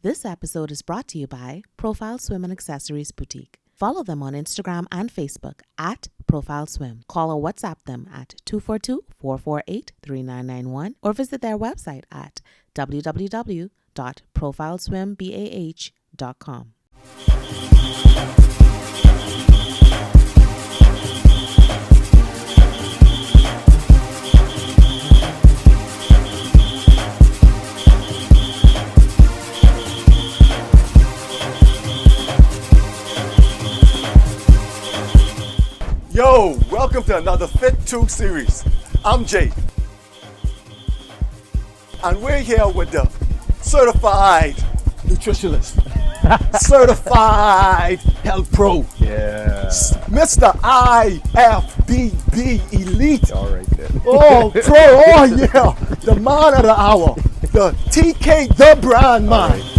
This episode is brought to you by Profile Swim and Accessories Boutique. Follow them on Instagram and Facebook at Profile Swim. Call or WhatsApp them at 242-448-3991 or visit their website at www.profileswimbah.com. Yo, welcome to another Fit 2 series. I'm Jay. And we're here with the certified nutritionist, certified health pro, Mr. IFBB Elite. All right, then. Oh, pro, oh yeah, the man of the hour, the TK, the brand man. All right.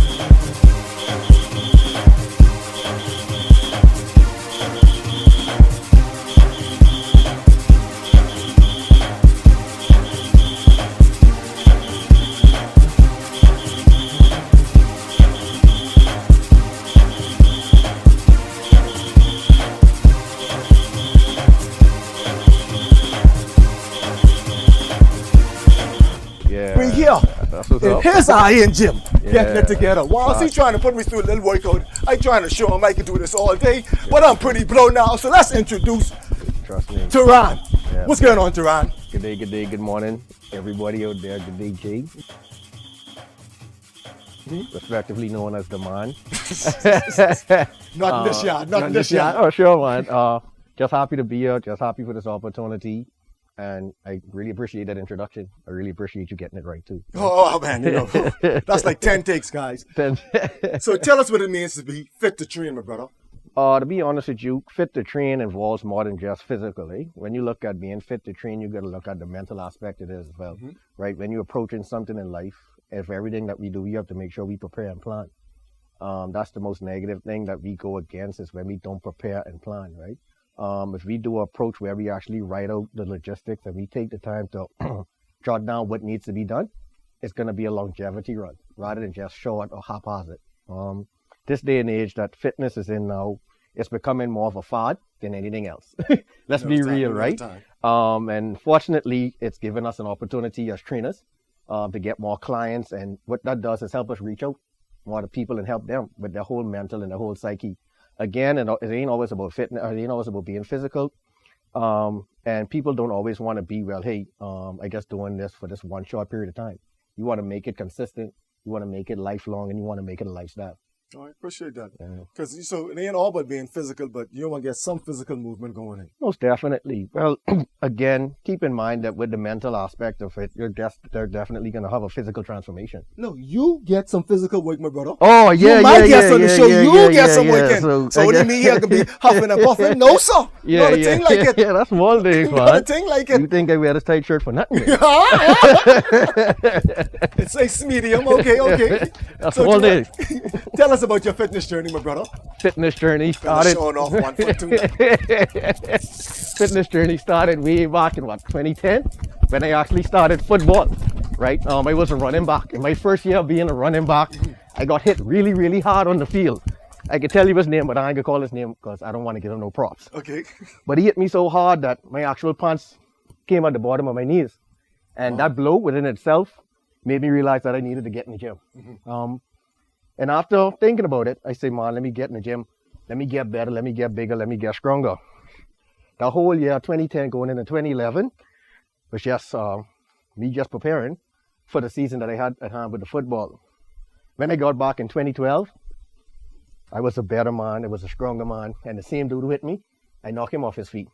We're here in his iron gym, getting it together. Whilst he's trying to put me through a little workout, I'm trying to show him I can do this all day, but I'm pretty blown now. So let's introduce Tarran. Yeah. What's going on, Tarran? Good day, good morning, everybody out there. Good day, Jay. Respectively known as the man. Not in this yard, not in this yard. Oh, sure, man. Just happy to be here, just happy for this opportunity. And I really appreciate that introduction. I really appreciate you getting it right, too. Oh, man, you know, that's like 10 takes, guys. So tell us what it means to be fit to train, my brother. To be honest with you, fit to train involves more than just physical. When you look at being fit to train, you got to look at the mental aspect of it as well, right? When you're approaching something in life, if everything that we do, we have to make sure we prepare and plan. That's the most negative thing that we go against is when we don't prepare and plan, right? If we do an approach where we actually write out the logistics and we take the time to jot down what needs to be done, it's going to be a longevity run rather than just short or haphazard. This day and age that fitness is in now, it's becoming more of a fad than anything else. Let's be real, right? And fortunately, it's given us an opportunity as trainers to get more clients. And what that does is help us reach out more to people and help them with their whole mental and their whole psyche. Again, it ain't always about fitness, it ain't always about being physical. And people don't always want to be, well, hey, I just doing this for this one short period of time. You want to make it consistent, you want to make it lifelong, and you want to make it a lifestyle. All right, appreciate that. Because so it ain't all about being physical, but you want to get some physical movement going in. Most definitely. Well, again, keep in mind that with the mental aspect of it, they're definitely going to have a physical transformation. No, you get some physical work, my brother. Oh, yeah, you might get some to show you get some work in. So what do you mean here could be huffing and puffing? No, sir. Not a thing like it. Yeah, that's small things, man. Not a thing like it. You think I wear this tight shirt for nothing? It's a medium. Okay. That's small things. Tell us about your fitness journey, my brother. Fitness journey started. Showing off 1 foot 2. Fitness journey started way back in 2010 when I actually started football. Right, I was a running back. In my first year of being a running back, I got hit really, really hard on the field. I can tell you his name, but I ain't gonna call his name because I don't want to give him no props. Okay. But he hit me so hard that my actual pants came at the bottom of my knees, and that blow within itself made me realize that I needed to get in the gym. And after thinking about it, I said, man, let me get in the gym. Let me get better. Let me get bigger. Let me get stronger. The whole year, 2010 going into 2011, was just me just preparing for the season that I had at hand with the football. When I got back in 2012, I was a better man. I was a stronger man. And the same dude who hit me, I knocked him off his feet.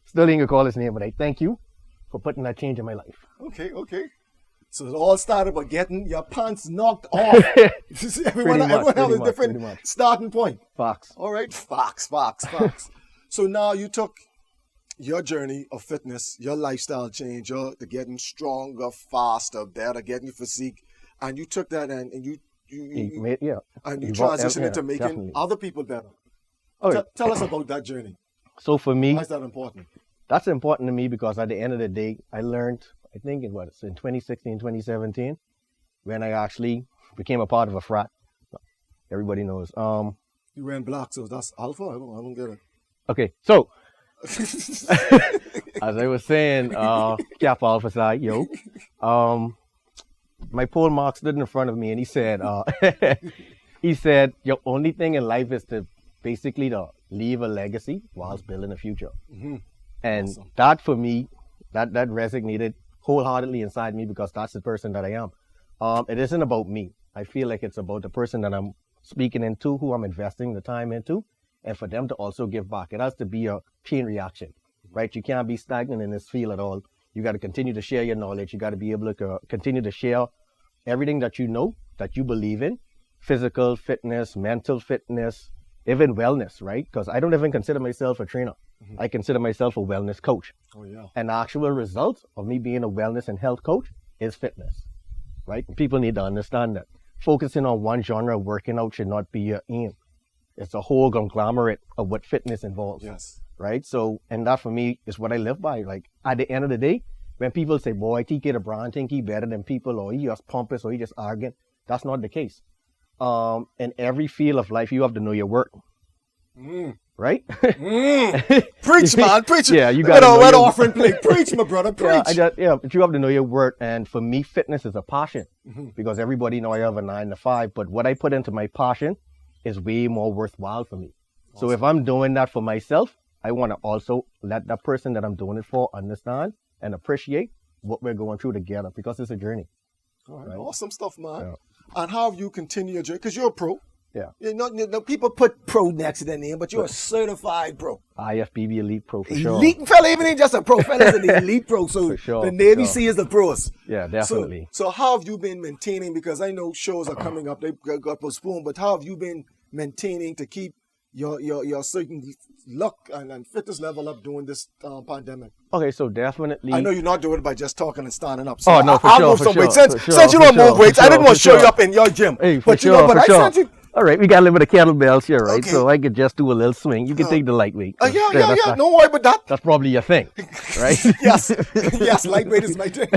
Still ain't gonna call his name, but I thank you for putting that change in my life. Okay. So it all started by getting your pants knocked off. everyone has a different starting point. Facts. All right, facts. So now you took your journey of fitness, your lifestyle change, to getting stronger, faster, better, getting your physique, and you took that and you transitioned into making other people better. Tell us about that journey. So for me, why is that important? That's important to me because at the end of the day, I learned, I think it was in 2016, 2017, when I actually became a part of a frat, Everybody knows. You ran black, so that's alpha? I don't get it. Okay, so as I was saying, Cap Alpha side, yo. My pole mark stood in front of me and he said, your only thing in life is to basically to leave a legacy whilst building a future. Mm-hmm. And Awesome. that for me, that resonated wholeheartedly inside me because that's the person that I am. It isn't about me. I feel like it's about the person that I'm speaking into, who I'm investing the time into, and for them to also give back. It has to be a chain reaction, right? You can't be stagnant in this field at all. You got to continue to share your knowledge. You got to be able to continue to share everything that you know, that you believe in, physical fitness, mental fitness, even wellness, right? Because I don't even consider myself a trainer. Mm-hmm. I consider myself a wellness coach. Oh, yeah. And the actual result of me being a wellness and health coach is fitness, right? And people need to understand that. Focusing on one genre of working out should not be your aim. It's a whole conglomerate of what fitness involves. Yes. Right? So, and that for me is what I live by. Like, at the end of the day, when people say, boy, TK the Brand think he better than people, or he just pompous, or he just arrogant, that's not the case. In every field of life, you have to know your work. Right? Preach, man, preach. Yeah, you got to know your offering plate. Preach, my brother, preach. But you have to know your work. And for me, fitness is a passion because everybody know I have a 9 to 5. But what I put into my passion is way more worthwhile for me. Awesome. So if I'm doing that for myself, I want to also let that person that I'm doing it for understand and appreciate what we're going through together because it's a journey. All right. Awesome stuff, man. Yeah. And how have you continued your journey? Because you're a pro. Yeah. You know, people put pro next to their name, but you're a certified pro. IFBB elite pro for sure. Elite fella, even ain't just a pro fella, is an elite pro. So for sure, the Navy sees the pros. Yeah, definitely. So how have you been maintaining? Because I know shows are coming up, they got postponed, but how have you been maintaining to keep your certain luck and fitness level up during this pandemic? Okay, so definitely. I know you're not doing it by just talking and standing up. So oh no, for I'll sure, move for some sure, weight. for Since you don't move weights, I didn't want to show you up in your gym. Hey, but sure, you know, but I sent you. All right, we got a little bit of kettlebells here, right? Okay. So I could just do a little swing. You can take the lightweight. Yeah. Don't worry about that. That's probably your thing, right? yes, lightweight is my thing.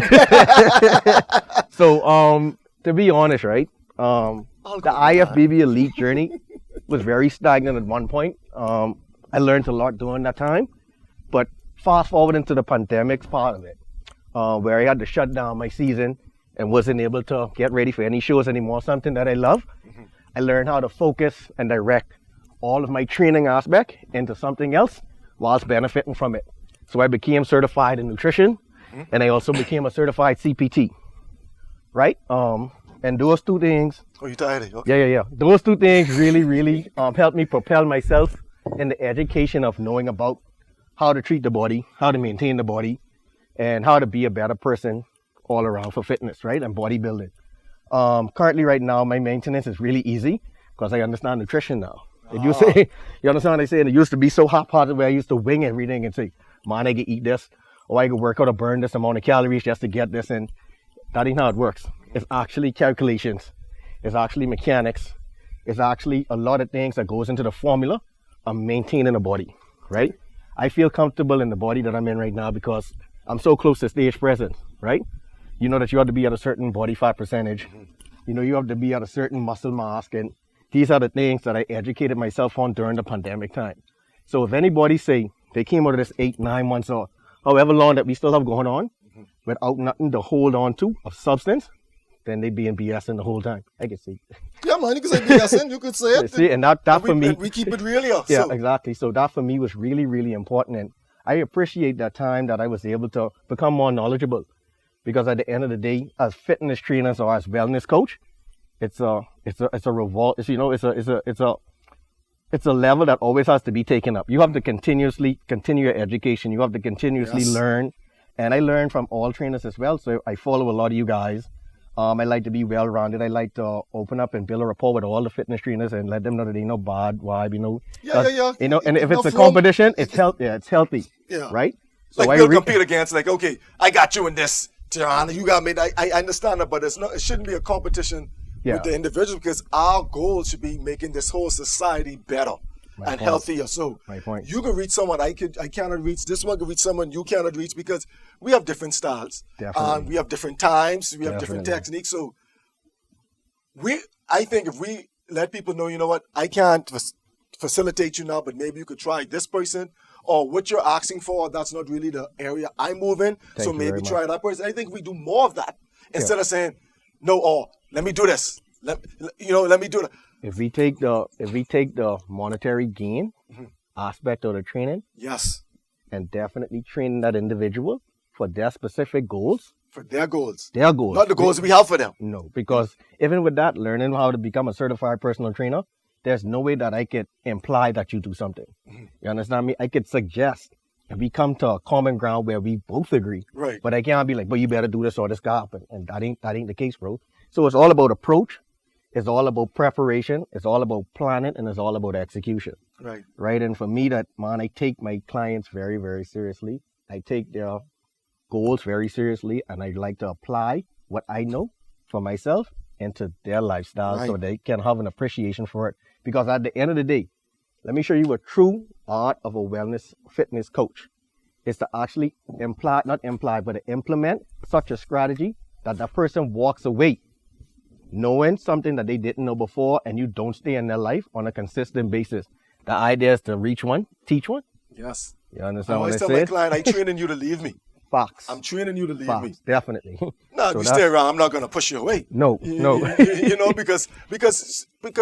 So, to be honest, right? The IFBB elite journey was very stagnant at one point. I learned a lot during that time, but fast forward into the pandemic part of it, where I had to shut down my season and wasn't able to get ready for any shows anymore, something that I love. I learned how to focus and direct all of my training aspect into something else whilst benefiting from it. So I became certified in nutrition, and I also became a certified CPT, right? And those two things. Oh, you tired? Okay. Yeah. Those two things really helped me propel myself in the education of knowing about how to treat the body, how to maintain the body, and how to be a better person all around for fitness, right? And bodybuilding. Currently right now, my maintenance is really easy because I understand nutrition now. It used to, you understand what I say? And it used to be so hot-hearted where I used to wing everything and say, man, I can eat this, or I can work out or burn this amount of calories just to get this. And that ain't how it works. It's actually calculations. It's actually mechanics. It's actually a lot of things that goes into the formula of maintaining a body, right? I feel comfortable in the body that I'm in right now because I'm so close to stage present, right? You know that you have to be at a certain body fat percentage. You know, you have to be at a certain muscle mass. And these are the things that I educated myself on during the pandemic time. So if anybody say they came out of this 8-9 months or however long that we still have going on without nothing to hold on to of substance, then they be in BSing the whole time. I can see. Yeah, man, you can say BSing, you could say it. See, and that for me. We keep it real here. Yeah, exactly. So that for me was really important. And I appreciate that time that I was able to become more knowledgeable. Because at the end of the day, as fitness trainers or as wellness coach, it's a revolt. It's a level that always has to be taken up. You have to continuously continue your education. You have to continuously learn. And I learn from all trainers as well. So I follow a lot of you guys. I like to be well-rounded. I like to open up and build a rapport with all the fitness trainers and let them know that they know bad vibe, you know. Yeah. You know, and if it's a competition, it's healthy. Yeah, it's healthy. Yeah. Right? So like we'll compete against, like, okay, I got you in this, Tarran, you got me. I understand that, but it shouldn't be a competition with the individual because our goal should be making this whole society better and healthier. So you can reach someone I cannot reach. This one can reach someone you cannot reach because we have different styles. We have different times. We have different techniques. So I think if we let people know, you know what, I can't facilitate you now, but maybe you could try this person, or what you're asking for, that's not really the area I move in, so maybe try that person. I think we do more of that instead of saying, no, or let me do this. Let me do that. If we take the monetary gain aspect of the training, yes, and definitely train that individual for their specific goals. For their goals. Their goals. Not the goals we have for them. No, because even with that, learning how to become a certified personal trainer, there's no way that I could imply that you do something. You understand me? I could suggest, and we come to a common ground where we both agree. Right. But I can't be like, but you better do this or this got happen. And that ain't the case, bro. So it's all about approach. It's all about preparation. It's all about planning, and it's all about execution. Right. Right. And for me, I take my clients very, very seriously. I take their goals very seriously, and I like to apply what I know for myself into their lifestyle so they can have an appreciation for it. Because at the end of the day, let me show you a true art of a wellness fitness coach. Is to actually implement such a strategy that person walks away knowing something that they didn't know before, and you don't stay in their life on a consistent basis. The idea is to reach one, teach one. Yes. You understand I what I tell said? my client, I'm training you to leave me. Facts. I'm training you to leave me. Definitely. No, So you stay around, I'm not going to push you away. No. Because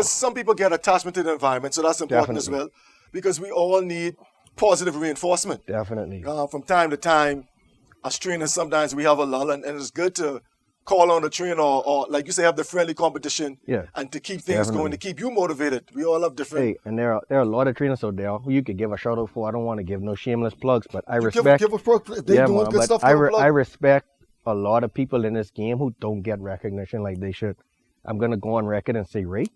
some people get attachment to the environment, so that's important as well. Because we all need positive reinforcement. Definitely. From time to time, as trainers, sometimes we have a lull, and it's good to call on a trainer or like you say, have the friendly competition and to keep things going, to keep you motivated. We all have different... Hey, and there are a lot of trainers out there who you could give a shout out for. I don't want to give no shameless plugs, but I respect... Give a plug. They're doing good stuff. I respect a lot of people in this game who don't get recognition like they should. I'm going to go on record and say Ray,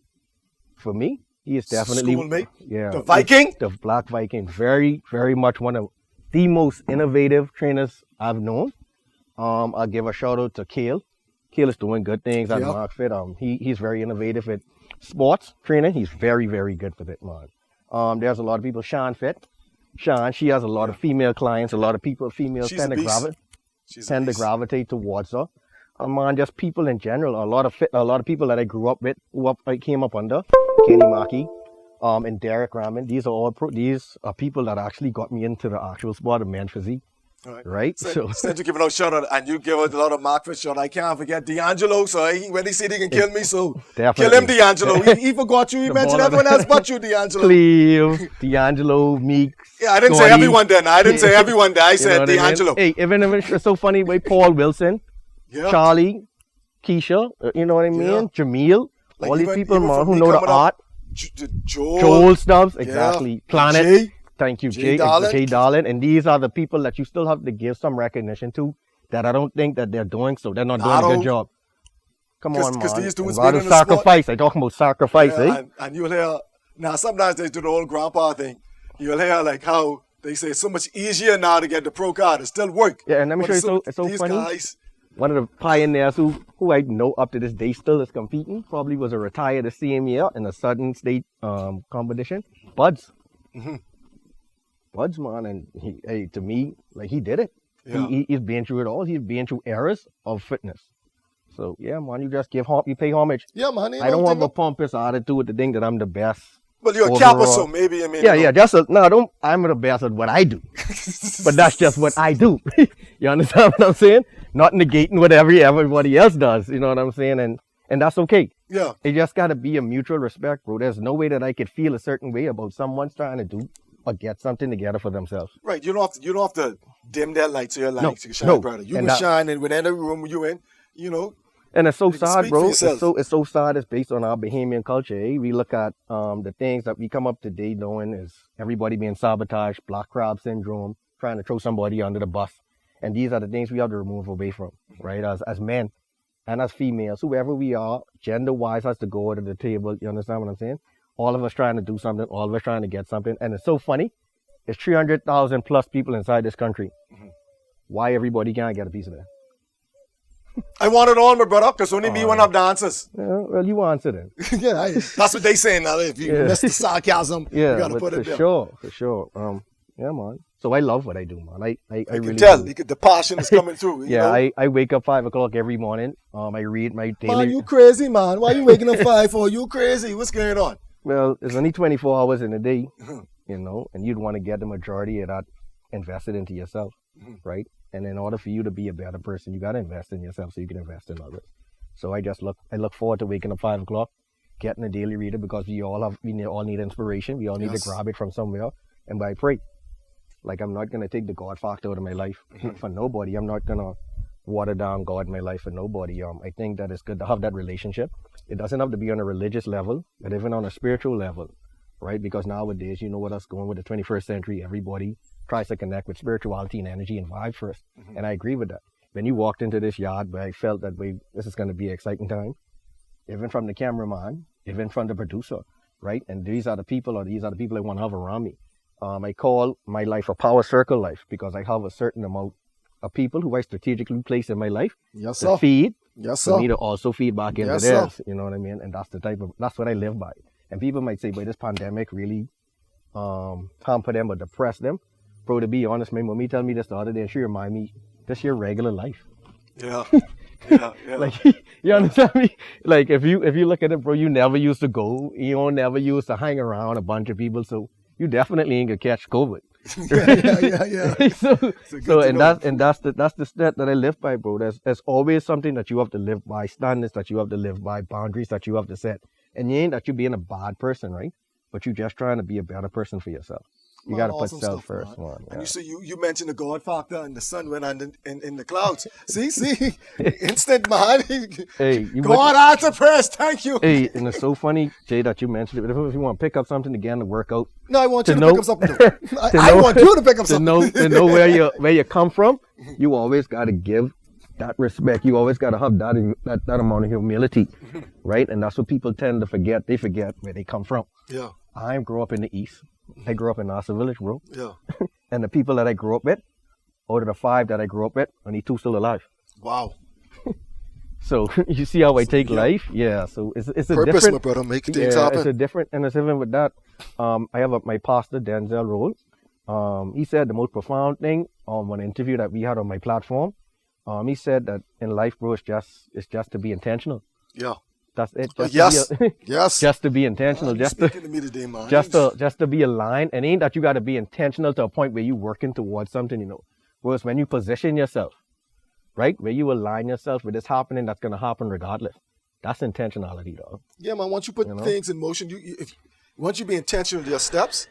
for me, he is definitely... Schoolmate? Yeah. The Viking? The Black Viking. Very, very much one of the most innovative trainers I've known. I'll give a shout out to Kale. Kale is doing good things at MarkFit. He's very innovative at sports training. He's very, very good for that, man. There's a lot of people. Sean Fit. Sean, she has a lot of female clients. A lot of females tend to gravitate towards her. Man, just people in general. A lot of people that I grew up with, I came up under, Kenny Maki, and Derek Raman. These are people that actually got me into the actual sport of men's physique. Right. So instead of giving out shout out, and you give out a lot of MarkFit shout, I can't forget D'Angelo. So when he said he can kill me, so kill him, D'Angelo. He forgot you. He mentioned everyone else but you, D'Angelo. Cleve, D'Angelo, Meeks. Yeah, I didn't say everyone then. I said D'Angelo. Hey, even if it's so funny, with Paul Wilson, Charlie, Keisha, you know what I mean? Jameel, all these people, man, who know the art. Joel Stubbs, exactly. Planet. Jay. Thank you, Jay Darlin. And these are the people that you still have to give some recognition to that I don't think that they're doing, so they're not doing a good job. Come on, man. These dudes about sacrifice. I'm talking about sacrifice, And you'll hear, now sometimes they do the old grandpa thing. You'll hear like how they say it's so much easier now to get the pro card. It still work. Yeah, and let me show you, it's so funny. Guys, one of the pioneers who I know up to this day still is competing, probably was a retired the same year in a Southern State competition, Buds. Buds, man, and to me, like, he did it. Yeah. He's been through it all. He's been through eras of fitness. So yeah, man, you just you pay homage. Yeah, man. I don't have a pompous attitude with the thing that I'm the best. Well, you're a Kappa, so maybe, I mean. Yeah, I'm the best at what I do. But that's just what I do. You understand what I'm saying? Not negating what everybody else does. You know what I'm saying? And that's okay. Yeah. It just got to be a mutual respect, bro. There's no way that I could feel a certain way about someone's trying to do or get something together for themselves. Right. You don't have to dim their light so your light to shine brighter. You can shine in whatever room you're in, you know. And it's so sad, bro. It's so sad. It's based on our Bahamian culture. Eh? We look at the things that we come up to date knowing is everybody being sabotaged, black crab syndrome, trying to throw somebody under the bus. And these are the things we have to remove away from, right? As men and as females, whoever we are, gender-wise has to go to the table. You understand what I'm saying? All of us trying to do something, all of us trying to get something. And it's so funny. There's 300,000 plus people inside this country. Why everybody can't get a piece of that? I want it all, my brother, because only me want to have dancers. Yeah, well, you answered it. That's what they saying now. If you miss the sarcasm, you got to put it there. For sure. Yeah, man. So I love what I do, man. I really tell do. the passion is coming through. You know? I wake up 5 o'clock every morning. I read my daily. Man, you crazy, man. Why you waking up 5 for? You crazy. What's going on? Well, there's only 24 hours in a day, you know, and you'd want to get the majority of that invested into yourself, right? And in order for you to be a better person, you got to invest in yourself so you can invest in others. So I look forward to waking up 5 o'clock, getting a daily reader, because we all need inspiration. We all need to grab it from somewhere. And I pray. Like, I'm not going to take the God factor out of my life for nobody. I'm not going to water down God in my life for nobody. I think that it's good to have that relationship. It doesn't have to be on a religious level, but even on a spiritual level, right? Because nowadays, you know what us going with the 21st century, everybody tries to connect with spirituality and energy and vibe first. And I agree with that. When you walked into this yard, where I felt that this is going to be an exciting time, even from the cameraman, even from the producer, right? And these are the people I want to have around me. I call my life a power circle life, because I have a certain amount of people who I strategically place in my life to feed, for me to also feed back into theirs. You know what I mean? And that's what I live by. And people might say, boy, this pandemic really hamper them or depress them. Bro, to be honest, my mommy tell me this the other day, and she remind me, this your regular life. Yeah. Like, you understand me? Like, if you look at it, bro, you never used to go, you never used to hang around a bunch of people, so you definitely ain't gonna catch COVID. Yeah. That's the step that I live by, bro. There's always something that you have to live by, standards that you have to live by, boundaries that you have to set. And you ain't that you being a bad person, right? But you just trying to be a better person for yourself. You got to put self first, man. Yeah. And you see, you mentioned the God factor, and the sun went on in the clouds. see, instant, man. Hey, God answer prayers. Thank you. Hey, and it's so funny, Jay, that you mentioned it. If you want to pick up something again to work out. No, I want you to pick up something. I want you to pick up something. To know where you come from, you always got to give that respect. You always got to have that amount of humility, right? And that's what people tend to forget. They forget where they come from. Yeah. I grew up in the East. I grew up in Nassau Village, bro. Yeah. And the people that I grew up with, out of the 5 that I grew up with, only 2 still alive. Wow. So you see how I take life? Yeah. So it's a purpose, different, my brother, making things happen. It's a different, and it's even with that. I have my pastor Denzel Roll. He said the most profound thing on one interview that we had on my platform. He said that in life, bro, it's just to be intentional. Yeah. That's it. Yes. Just to be intentional. Just speaking to me today, man. Just to be aligned. And ain't that you got to be intentional to a point where you working towards something, you know. Whereas when you position yourself, right, where you align yourself with this happening, that's gonna happen regardless. That's intentionality, though. Yeah, man. Once you put things in motion, once you be intentional with your steps,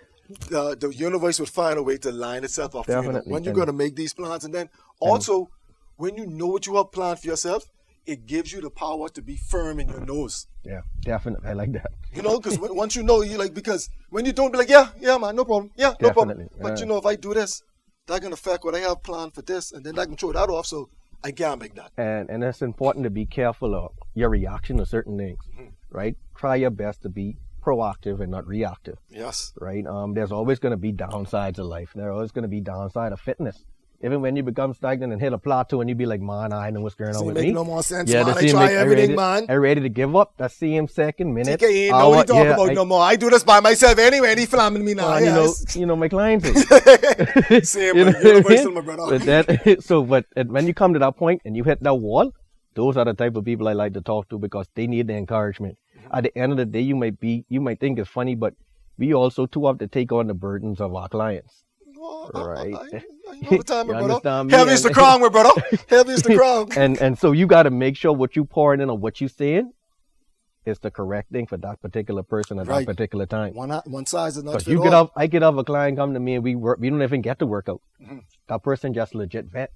the universe would find a way to line itself up. Definitely. When you're gonna make these plans, and then also when you know what you have planned for yourself, it gives you the power to be firm in your nose. Yeah, definitely. I like that. You know, because once you know, you like, because when you don't be like, yeah, man, no problem. Yeah, no problem. But you know, if I do this, that's going to affect what I have planned for this, and then I can throw that off, so I can't make that. And it's important to be careful of your reaction to certain things, right? Try your best to be proactive and not reactive. Yes. Right? There's always going to be downsides of life. There's always going to be downside of fitness. Even when you become stagnant and hit a plateau and you be like, man, I know what's going on with me. No more sense, man. I try everything, man. I'm ready to give up. That same second, minute. TK ain't know what he talking about no more. I do this by myself anyway, and he flamming me now. You know my clients. Same, universal, my brother. But when you come to that point and you hit that wall, those are the type of people I like to talk to, because they need the encouragement. At the end of the day, you might think it's funny, but we also too have to take on the burdens of our clients. Right. All the time, my brother. Heavy is the crown, my brother. Heavy is the crown. And so you got to make sure what you pouring in or what you saying is the correct thing for that particular person at that particular time. One size is not fit all. I could have a client come to me and we don't even get to work out. That person just legit vent.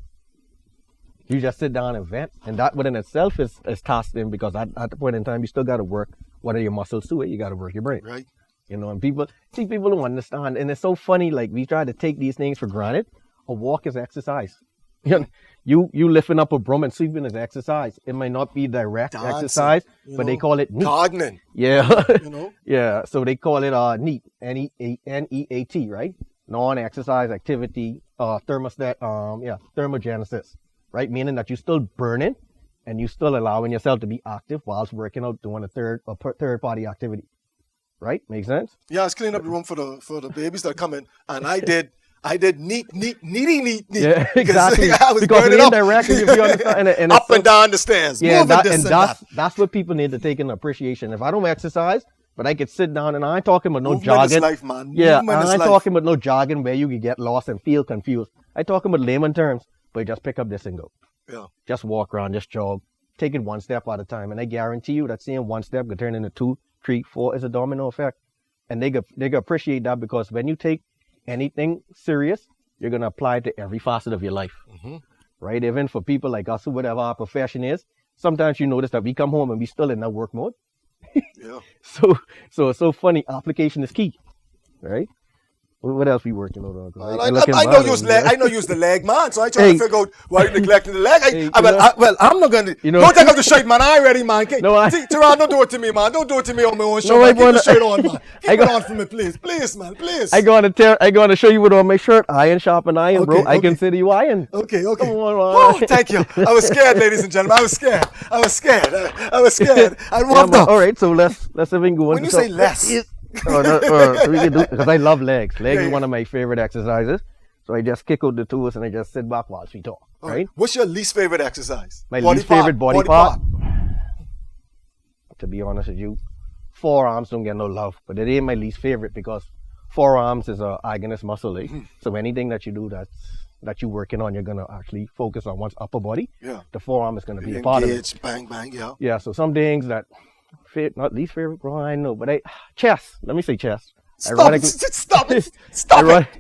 You just sit down and vent, and that within itself is tasking, because at the point in time you still got to work. What are your muscles to it? You got to work your brain. Right. You know, and people don't understand, and it's so funny. Like, we try to take these things for granted. A walk is exercise. You lifting up a broom and sweeping is exercise. It might not be direct exercise, but they call it NEAT. Gardening. Yeah. You know. Yeah. So they call it NEAT. NEAT, right? Non-exercise activity. Thermogenesis, right? Meaning that you're still burning, and you still allowing yourself to be active whilst working out, doing a third party activity. Right? Make sense? Yeah, I was cleaning up the room for the babies that come in, and I did I did neat. Yeah, exactly. I was because burning the up. indirectly, if you understand, and Up and down the stairs. Yeah, Moving that's what people need to take in appreciation. If I don't exercise, but I could sit down, and I ain't talking about no Movement jogging. is life, man. Yeah, Movement is I ain't life. talking about no jogging where you can get lost and feel confused. I talking about layman terms, but just pick up this and go. Yeah. Just walk around, just jog. Take it one step at a time, and I guarantee you that same one step could turn into 2, 3, 4 is a domino effect. And they could appreciate that, because when you take anything serious, you're gonna apply it to every facet of your life, right? Even for people like us, who whatever our profession is, sometimes you notice that we come home and we still in that work mode. Yeah. So it's so funny. Application is key, right? What else we working on? I know you was the leg man, so I try to figure out why you neglecting the leg. I'm not gonna. Don't take off the shirt, man. I ain't ready, man. Tarran, don't do it to me, man. Don't do it to me on my own show. Keep the shirt on, man. Keep it on for me, please, man, please. I gonna show you what on my shirt. Iron sharpen iron, bro. I consider you iron. Okay. Come on, oh, thank you. I was scared, ladies and gentlemen. I was scared. I warmed up. All right, so let's even go on. When you say less. We can do, because I love legs. Legs is one of my favorite exercises. So I just kick out the tools and I just sit back while we talk. Right? What's your least favorite exercise? My least favorite body part? To be honest with you, forearms don't get no love, but it ain't my least favorite because forearms is a agonist muscle. So anything that you do that you're working on, you're gonna actually focus on one's upper body. Yeah. The forearm is gonna be a part of it. Bang, yeah. Yeah. So some things that fit, not least favorite, bro, I know, but chest. Let me say chest. Stop it.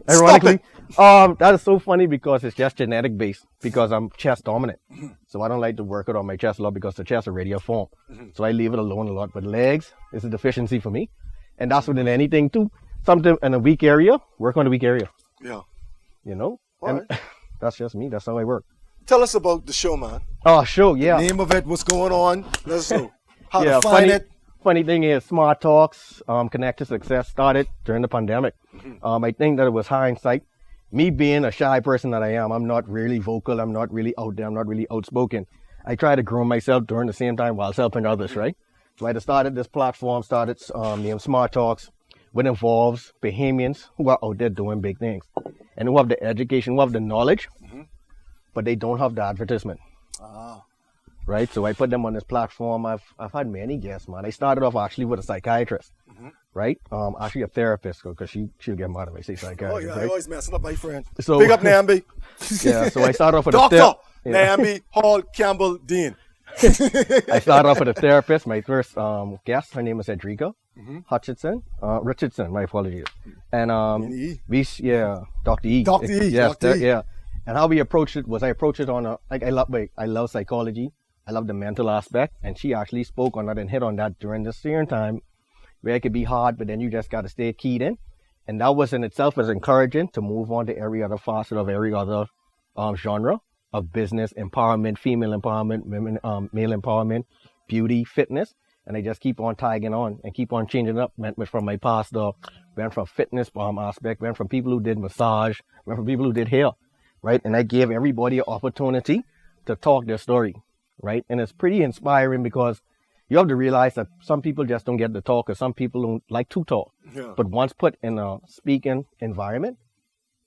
Ironically, that is so funny because it's just genetic based, because I'm chest dominant. So I don't like to work it on my chest a lot because the chest already a form. So I leave it alone a lot. But legs is a deficiency for me. And that's within anything too. Something in a weak area, work on the weak area. Yeah. You know? And that's just me. That's how I work. Tell us about the show, man. Oh, show, yeah. The name of it, what's going on. Let us know. How to find it. Funny thing is, Smart Talks, Connect to Success started during the pandemic. I think that it was hindsight. Me being a shy person that I am, I'm not really vocal. I'm not really out there. I'm not really outspoken. I try to grow myself during the same time while helping others, right? So I started this platform, named Smart Talks, which involves Bahamians who are out there doing big things and who have the education, who have the knowledge, but they don't have the advertisement. Right, so I put them on this platform. I've had many guests, man. I started off actually with a psychiatrist, right? Actually a therapist, because she'll get mad if I say psychiatrist. Oh yeah, I always messing up my friend. So big up Nambi. Yeah, so I started off with Doctor Nambi Hall Campbell Dean. I started off with a therapist. My first guest, her name is Edrika Richardson. My apologies. And Dr. E. Dr. E. Yes, yeah. And how we approached it was I approached it on I love psychology. I love the mental aspect, and she actually spoke on that and hit on that during this certain time where it could be hard, but then you just got to stay keyed in. And that was in itself as encouraging to move on to every other facet of every other genre of business, empowerment, female empowerment, women, male empowerment, beauty, fitness. And I just keep on tagging on and keep on changing up. Went from my past, went from fitness aspect, went from people who did massage, went from people who did hair, right? And I gave everybody an opportunity to talk their story. Right, and it's pretty inspiring because you have to realize that some people just don't get to talk, or some people don't like to talk. Yeah. But once put in a speaking environment,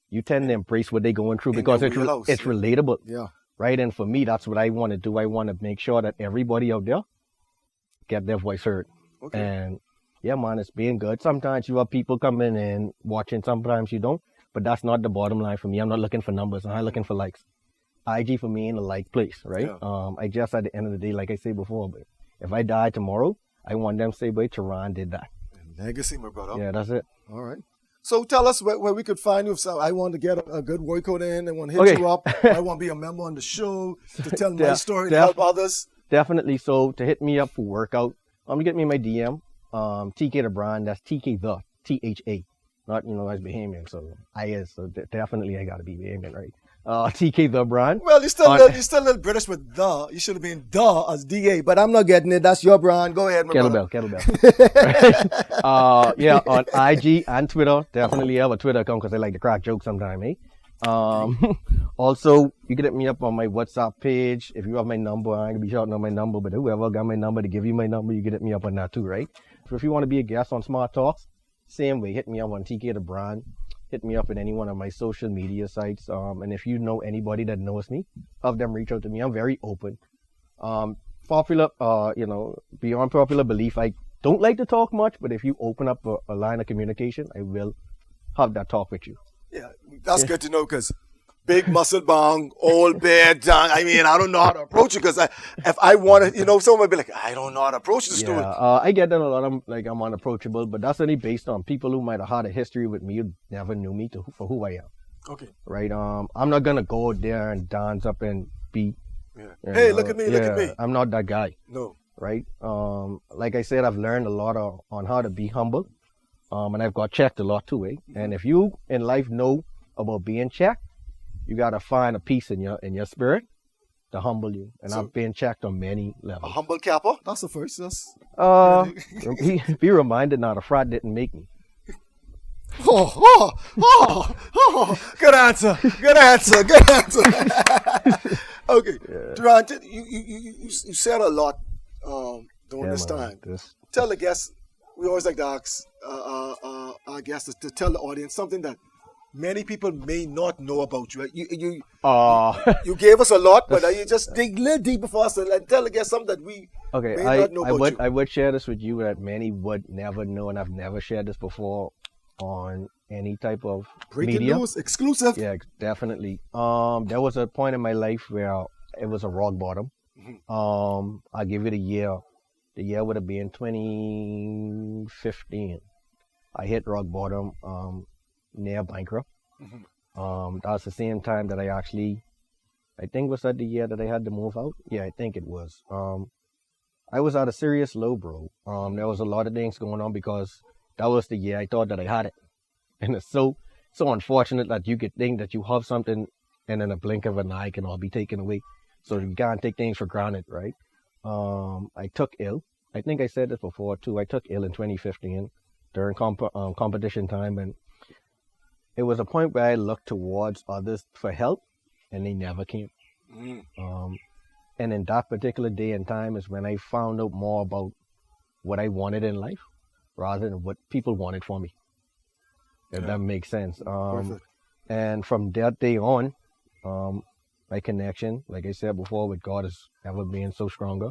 you tend to embrace what they're going through because it's relatable. Yeah. Right, and for me, that's what I want to do. I want to make sure that everybody out there get their voice heard. Okay. And yeah, man, it's being good. Sometimes you have people coming and watching. Sometimes you don't. But that's not the bottom line for me. I'm not looking for numbers. I'm not looking for likes. IG for me in a like place, right? Yeah. I just at the end of the day, like I said before, but if I die tomorrow, I want them to say, boy, Tarran did that. Legacy, my brother. Yeah, that's it. All right. So tell us where we could find you. If I want to get a good workout in, I want to hit you up. I want to be a member on the show to tell my story, to help others. Definitely. So to hit me up for workout, get me my DM, TK the brand. That's TK the THA, not as Bahamian. So so definitely I got to be Bahamian, right? TK the brand. Well, you're still a little British with the. You should have been the as DA, but I'm not getting it. That's your brand. Go ahead, my brother. Kettlebell. Yeah, on IG and Twitter. Definitely have a Twitter account because I like to crack jokes sometimes, Also, you can hit me up on my WhatsApp page. If you have my number, I ain't gonna be shouting out my number, but whoever got my number to give you my number, you can hit me up on that too, right? So if you want to be a guest on Smart Talks, same way, hit me up on TK the brand. hit me up in any one of my social media sites. And if you know anybody that knows me, have them reach out to me. I'm very open. Popular, beyond popular belief, I don't like to talk much, but if you open up a line of communication, I will have that talk with you. Yeah, that's good to know, because big muscle bong, old bear down. I mean, I don't know how to approach it, because if I want to, someone would be like, I don't know how to approach this dude. I get that a lot. I'm unapproachable, but that's only based on people who might have had a history with me who never knew me for who I am. Okay. Right. I'm not gonna go there and dance up and be. Yeah. Hey, look at me, look at me. I'm not that guy. No. Right. Like I said, I've learned a lot on how to be humble. And I've got checked a lot too, And if you in life know about being checked, you gotta find a peace in your spirit to humble you. And I've been checked on many levels. A humble capper? That's the first. That's be reminded now, the frat didn't make me. Oh. Good answer. Okay. Yeah. Tarran, you said a lot during this time. Tell the guests, we always like to ask our guests to tell the audience something that many people may not know about you. You gave us a lot, but you just dig a little deeper for us and tell the guests something that we may not know about you. I would share this with you that many would never know, and I've never shared this before on any type of breaking media. News, exclusive. Yeah, definitely. There was a point in my life where it was a rock bottom. I'll give it a year. The year would have been 2015. I hit rock bottom, near bankrupt. That was the same time that I think was that the year that I had to move out? Yeah, I think it was. I was at a serious low, bro. There was a lot of things going on because that was the year I thought that I had it. And it's so unfortunate that you could think that you have something and in a blink of an eye can all be taken away. So you can't take things for granted, right? I took ill. I think I said this before too. I took ill in 2015 during competition time, and it was a point where I looked towards others for help, and they never came. And in that particular day and time is when I found out more about what I wanted in life, rather than what people wanted for me. If that makes sense. And from that day on, my connection, like I said before, with God has never been so stronger.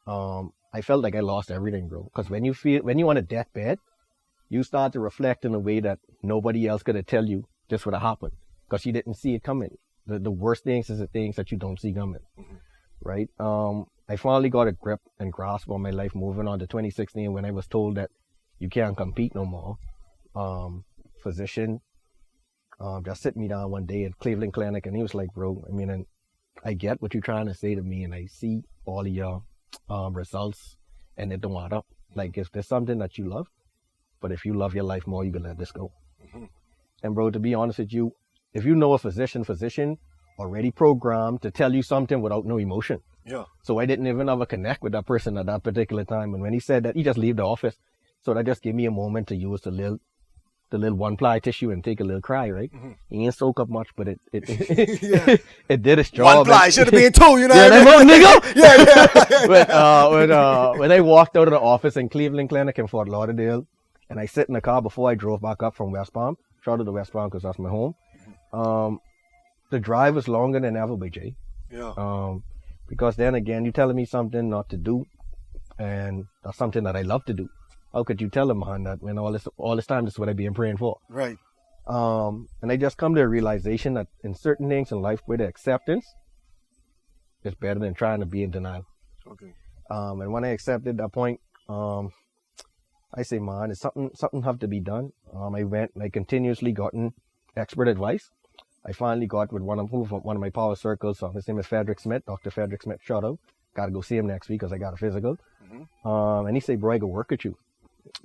I felt like I lost everything, bro. Because when you on a deathbed, you start to reflect in a way that nobody else could have tell you this would have happened, because you didn't see it coming. The worst things is the things that you don't see coming, right? I finally got a grip and grasp on my life moving on to 2016 when I was told that you can't compete no more. Physician just sit me down one day at Cleveland Clinic, and he was like, bro, I mean, and I get what you're trying to say to me, and I see all of your results, and it don't add up. Like, if there's something that you love, but if you love your life more, you can let this go. And bro, to be honest with you, if you know a physician already programmed to tell you something without no emotion. Yeah. So I didn't even ever connect with that person at that particular time. And when he said that, he just leave the office. So that just gave me a moment to use the little one-ply tissue and take a little cry, right? He ain't soak up much, but it it did its job. One ply should have been two, you know what I mean? Nigga? But when I walked out of the office in Cleveland Clinic in Fort Lauderdale, and I sit in the car before I drove back up from West Palm, shout out to West Palm because that's my home. The drive was longer than ever, BJ. Yeah. Because then again, you're telling me something not to do, and that's something that I love to do. How could you tell a man that when all this time this is what I've been praying for? Right. And I just come to a realization that in certain things in life, with acceptance is better than trying to be in denial. Okay. And when I accepted that point, I say, man, it's something have to be done. I went and I continuously gotten expert advice. I finally got with one of my power circles. His name is Frederick Smith, Dr. Frederick Smith. Shout out. Got to go see him next week because I got a physical. And he said, bro, I go work with you.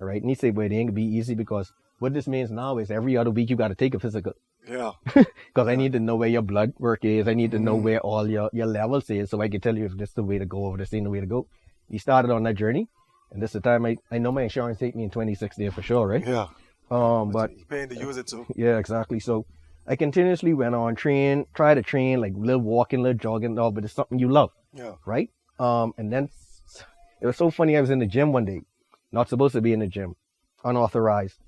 All right. And he said, boy, it ain't gonna be easy because what this means now is every other week you got to take a physical. Yeah. Because I need to know where your blood work is. I need to know where all your levels is so I can tell you if this is the way to go or this ain't the way to go. He started on that journey. And this is the time I know my insurance take me in 2016 for sure, right? Yeah. But you're paying to use it too. Yeah, exactly. So I continuously went on try to train, like little walking, little jogging, all, but it's something you love. Yeah. Right? And then it was so funny. I was in the gym one day, not supposed to be in the gym, unauthorized.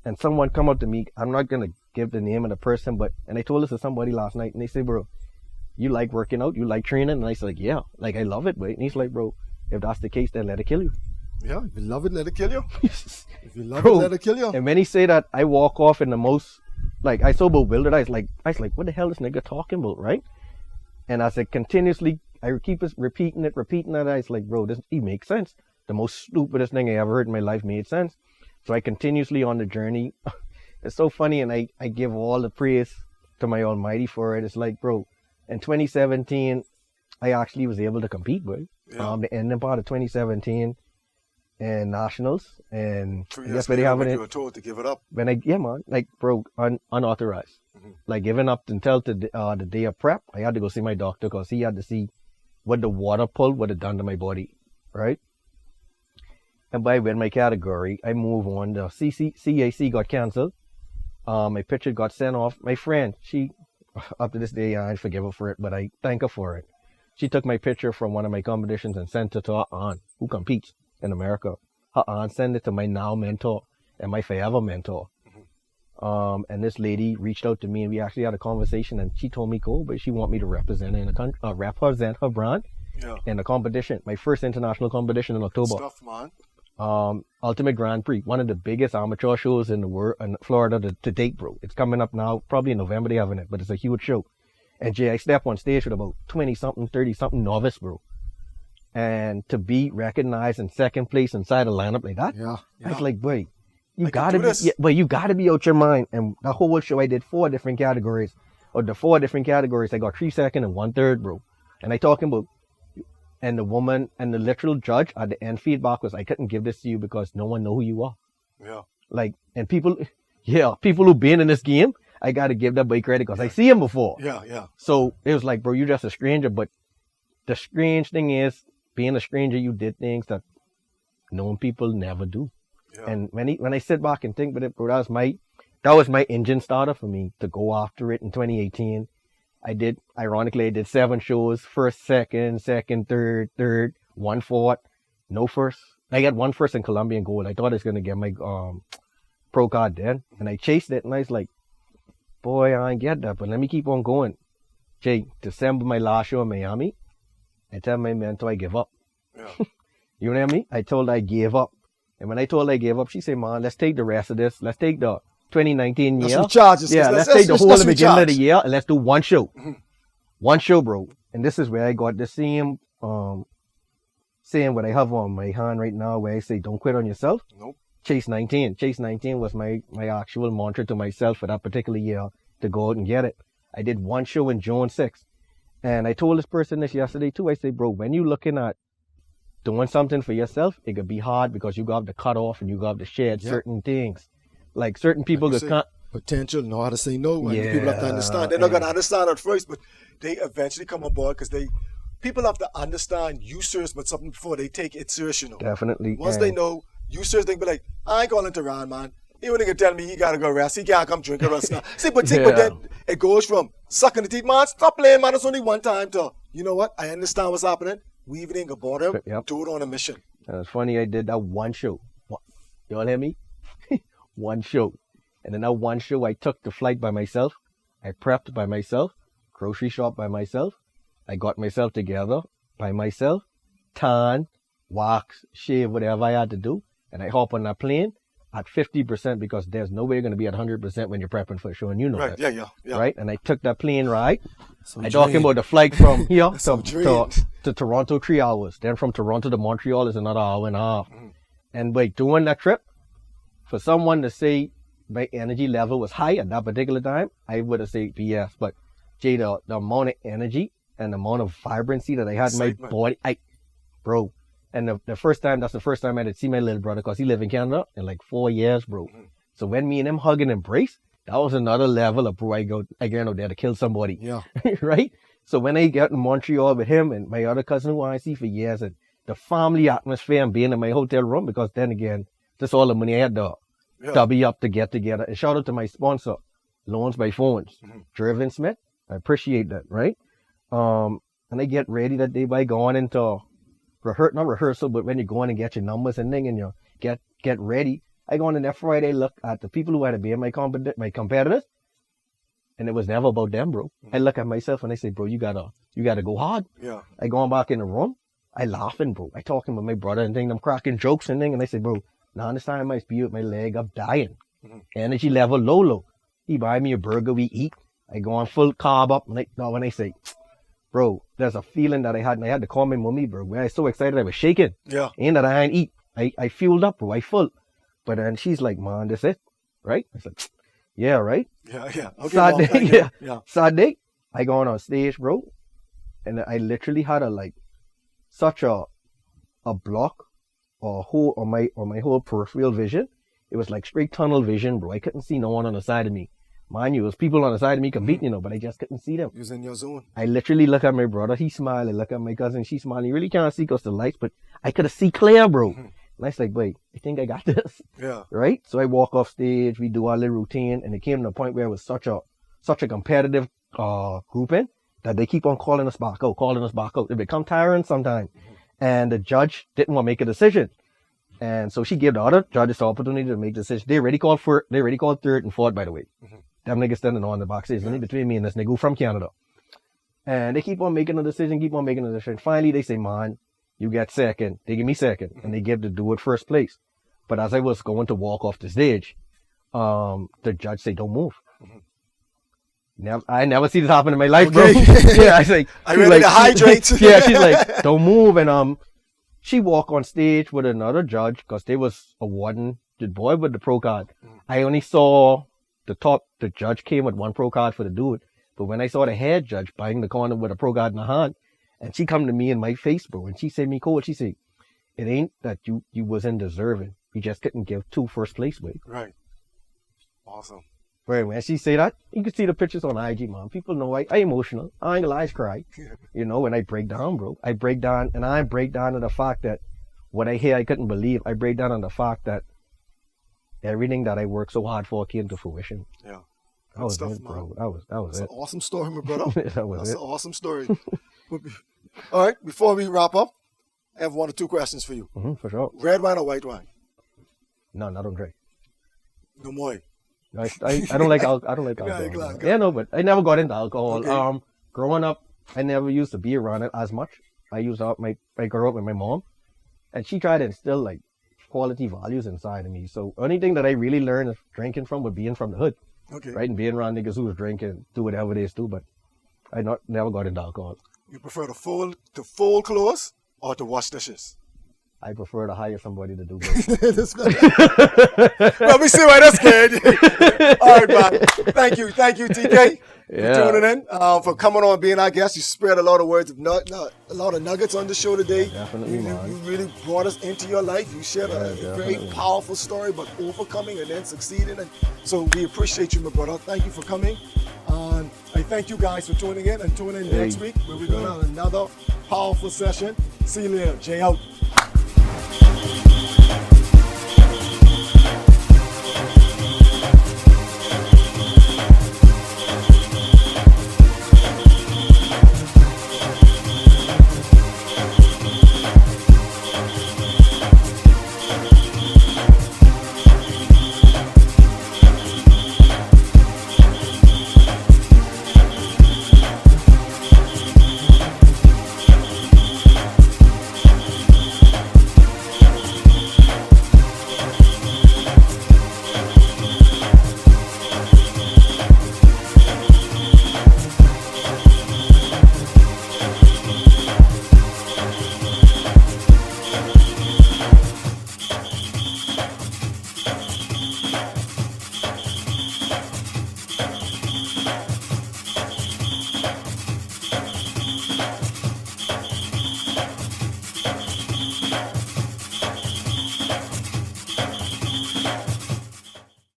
And someone come up to me. I'm not going to give the name of the person, and I told this to somebody last night, and they say, bro, you like working out, you like training? And I said, like, yeah, like I love it, right? And he's like, bro, if that's the case, then let it kill you. Yeah, if you love it, let it kill you. If you love Bro, it, let it kill you. And when he say that, I walk off in the most, like, I so bewildered. I was like, what the hell is this nigga talking about, right? And I said, continuously, I keep repeating it. I was like, bro, he makes sense. The most stupidest thing I ever heard in my life made sense. So I continuously on the journey. It's so funny, and I give all the praise to my Almighty for it. It's like, bro, in 2017, I actually was able to compete, bro. Yeah. The ending part of 2017 in nationals, and 2 I years guess when they later, having when it, you were told to give it up. like, bro, unauthorized, like giving up until the day of prep. I had to go see my doctor because he had to see what the water pull would have done to my body, right? And by win my category, I move on. The CAC got canceled. My picture got sent off. My friend, she, up to this day, I forgive her for it, but I thank her for it. She took my picture from one of my competitions and sent it to her aunt, who competes in America. Her aunt sent it to my now mentor and my forever mentor. And this lady reached out to me, and we actually had a conversation, and she told me, cool, but she want me to represent her in the country, represent her brand in the competition. My first international competition in October. Stuff, man. Ultimate Grand Prix, one of the biggest amateur shows in the world, in Florida to date, bro. It's coming up now, probably in November they having it, but it's a huge show. And Jay, I stepped on stage with about 20-something, 30-something novice, bro. And to be recognized in second place inside a lineup like that, I was like, boy, you gotta be out your mind. And the whole show, I did 4 different categories. Or the 4 different categories, I got 3 seconds and 1/3, bro. And I talking about, and the woman and the literal judge at the end feedback was, I couldn't give this to you because no one know who you are. Yeah. Like, and people who been in this game, I got to give that boy credit because I see him before. Yeah. So it was like, bro, you're just a stranger. But the strange thing is, being a stranger, you did things that known people never do. Yeah. And when I sit back and think about it, bro, that was my engine starter for me to go after it in 2018. I did 7 shows, first, second, third, 1 fourth, no first. I got 1 first in Colombian gold. I thought I was going to get my pro card then. And I chased it, and I was like, boy, I ain't get that, but let me keep on going. Jay, December, my last show in Miami, I tell my mentor I give up. Yeah. You know what I mean? I told her I gave up. And when I told her I gave up, she said, man, let's take the rest of this. Let's take the 2019 year. Let's take the whole beginning of the year and let's do 1 show. Mm-hmm. 1 show, bro. And this is where I got the same saying what I have on my hand right now, where I say, don't quit on yourself. Nope. Chase 19. Chase 19 was my actual mantra to myself for that particular year to go out and get it. I did 1 show in June 6th. And I told this person this yesterday too. I say, bro, when you're looking at doing something for yourself, it could be hard because you got to cut off and you got to share certain things. Like certain people potential, know how to say no, and people have to understand. They're not going to understand at first, but they eventually come on board because people have to understand you serious about something before they take it serious, you know. Definitely. Once they know you serious, they be like, I ain't going to Tarran, man. He wouldn't tell me he got to go rest. He can't come drink or rest. But then it goes from sucking the teeth, man, stop playing, man. It's only 1 time to, you know what? I understand what's happening. We even ain't gonna bother him. Do it on a mission. And it's funny, I did that 1 show. You all hear me? 1 show. And then that 1 show, I took the flight by myself. I prepped by myself. Grocery shop by myself. I got myself together by myself. Tan, wax, shave, whatever I had to do. And I hop on that plane at 50% because there's no way you're going to be at 100% when you're prepping for a show, and you know right, that. Yeah. Right? And I took that plane ride. I talking about the flight from here to Toronto, 3 hours. Then from Toronto to Montreal is another 1.5 hours. And by doing that trip, for someone to say my energy level was high at that particular time, I would have said BS. But Jay, the amount of energy and the amount of vibrancy that I had in my body, bro. And that's the first time I had seen my little brother because he lived in Canada in like 4 years, bro. So when me and him hug and embrace, that was another level of, bro, I get out there to kill somebody. Yeah. Right? So when I got in Montreal with him and my other cousin who I see for years, and the family atmosphere and being in my hotel room, because then again, that's all the money I had to stubby up to get together. And shout out to my sponsor, Loans by Phones, Driven Smith. I appreciate that, right? And I get ready that day by going into not rehearsal, but when you go in and get your numbers and thing and you get ready. I go on in there Friday, look at the people who had to be in my competitors. And it was never about them, bro. I look at myself and I say, bro, you gotta go hard. Yeah. I going back in the room, I laughing, bro. I talking with my brother and thing, I'm cracking jokes and thing, and I say, bro, now this time I must be with my leg up dying. Energy level low. He buy me a burger, we eat. I go on full carb up, and when I say, bro, there's a feeling that I had, and I had to call my mommy, bro. When I was so excited, I was shaking. Yeah. Ain't that I ain't eat. I fueled up, bro. I full. But then she's like, man, this it, right? I said, yeah, right? Yeah. Okay, Saturday, yeah. Saturday, I go on stage, bro, and I literally had such a block or my whole peripheral vision. It was like straight tunnel vision, bro. I couldn't see no one on the side of me. Mind you, it was people on the side of me competing, but I just couldn't see them. You was in your zone. I literally look at my brother, he smiled. I look at my cousin, she smiled. You really can't see because the lights, but I could have see clear, bro. And I was like, wait, I think I got this. Yeah. Right? So I walk off stage, we do our little routine, and it came to a point where it was such a competitive grouping that they keep on calling us back out. It become tiring sometimes. And the judge didn't want to make a decision. And so she gave the other judges the opportunity to make the decision. They already called third and fourth, by the way. Them niggas standing on the box is only between me and this nigga from Canada. And they keep on making a decision. Finally, they say, man, you get second. They give me second. And they give the dude first place. But as I was going to walk off the stage, the judge said, don't move. I never see this happen in my life, bro. Yeah, I was like, I ready to hydrate. Yeah, she's like, don't move. And she walked on stage with another judge because they was awarding the boy with the pro card. I only saw the judge came with one pro card for the dude. But when I saw the head judge buying the corner with a pro card in her hand, and she come to me in my face, bro, and she said, me coach, she said, it ain't that you wasn't deserving. You just couldn't give 2 first place away. Right. Awesome. Right, when she say that, you can see the pictures on IG, man. People know I emotional. I ain't gonna lie, I cry. You know, when I break down, bro. I break down on the fact that what I hear I couldn't believe. I break down on the fact that everything that I worked so hard for came to fruition. Yeah. That was stuff, it, bro. man. That was That's it. an awesome story, my brother. That's an awesome story. All right, before we wrap up, I have 1 or 2 questions for you. For sure. Red wine or white wine? No, I don't drink. No more. I don't like alcohol. I don't like alcohol. Yeah, no, but I never got into alcohol. Okay. Growing up, I never used to be around it as much. I grew up with my mom, and she tried to instill like quality values inside of me. So anything that I really learned drinking from would being from the hood, Okay. right, and being around niggas who was drinking, do whatever they do. But I never got into alcohol. You prefer to fold clothes or to wash dishes? I prefer to hire somebody to do both. Well, we see why that's good. All right, man. Thank you, TK, for tuning in, for coming on, being our guest. You spread a lot of words, a lot of nuggets on the show today. Definitely, man. You really brought us into your life. You shared a very powerful story about overcoming and then succeeding. And so we appreciate you, my brother. Thank you for coming. I thank you guys for tuning in and tune in next week where we're going to have another powerful session. See you later. Jay out.